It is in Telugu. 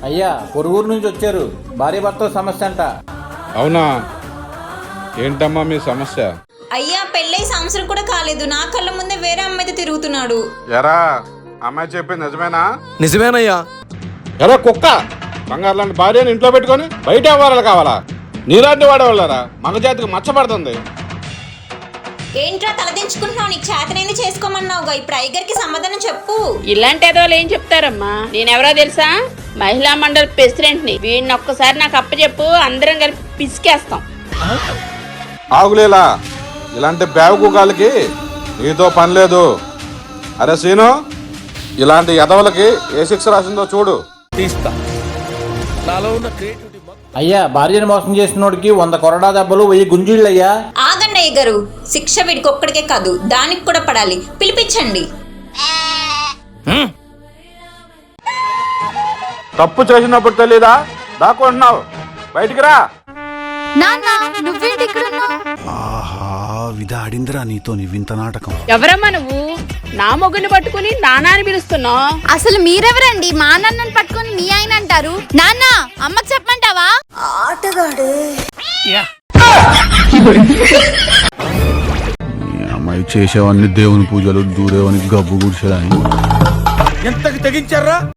అయ్యా పొరుగురు నుంచి వచ్చారు, భార్య భర్త సమస్య అంట. అవునా, ఏంటమ్మా మీ సమస్య? అయ్యా పెళ్ళై సంవత్సరం కూడా కాలేదు, నా కళ్ళ ముందే వేరే అమ్మాయితో తిరుగుతున్నాడు. ఎరా అమ్మాయి చెప్పింది నిజమేనా? నిజమేనయ్యా. ఎరా కుక్క, బంగారు లాంటి భార్యను ఇంట్లో పెట్టుకొని బయట అవ్వాలి కావాలా? నీలాంటి వాడవాళ్ళరా మగజాతికి మచ్చపడుతుంది. ఏంట్రా తలదించుకుంటున్నావు? నీకు చేతనైంది చేసుకోమన్నావుగా, ఇప్పుడు అయ్యగారికి సమాధానం చెప్పు. ఇలాంటి ఎదవలు ఏం చెప్తారమ్మా? నేనెవరో తెలుసా? మహిళా మండలి ప్రెసిడెంట్ ని. వీడిని ఒక్కసారి నాకు అప్పచెప్పు, అందరం కలిపి పిసికేస్తాం. ఆగులేలా, ఇలాంటి బేవకుగాలకి నీతో పని లేదు. అరే సీను, ఇలాంటి ఎదవలకి ఏ శిక్ష రాసిందో చూడు. తీస్తా. నాలో ఉన్న క్రియేటివిటీ అయ్యా భార్యను మోసం చేసినోడికి 100 కొరడా దెబ్బలు, 1000 గుంజీళ్ళు అయ్యా. ఆగండి అయ్యగారు, శిక్ష వీడికి ఒక్కడికే కాదు దానికి కూడా పడాలి. పిలిపించండి. తప్పు చేసినప్పుడు తెలీదా? దాక్కుంటున్నావు, బయటికి రా. నాన్న నువ్వేంటి ఇక్కడ ఉన్నావు? ఆహా, విధాడిందిరా నీతో నీ వింత నాటకం. ఎవరమ్మా నువ్వు? నా మొగ్గుని పట్టుకుని నానాని పిలుస్తున్నావు? అసలు మీరెవరండి మా నాన్నని పట్టుకొని మీ ఆయన అంటారు? నాన్న అమ్మకి చెప్పమంటావా? ఆటగాడే. ఈ అమ్మాయి చేసేవన్నీ దేవుని పూజలు, దూరేవని గబ్బు గుడిసేదాన్ని. ఎంతకు తెగించారా?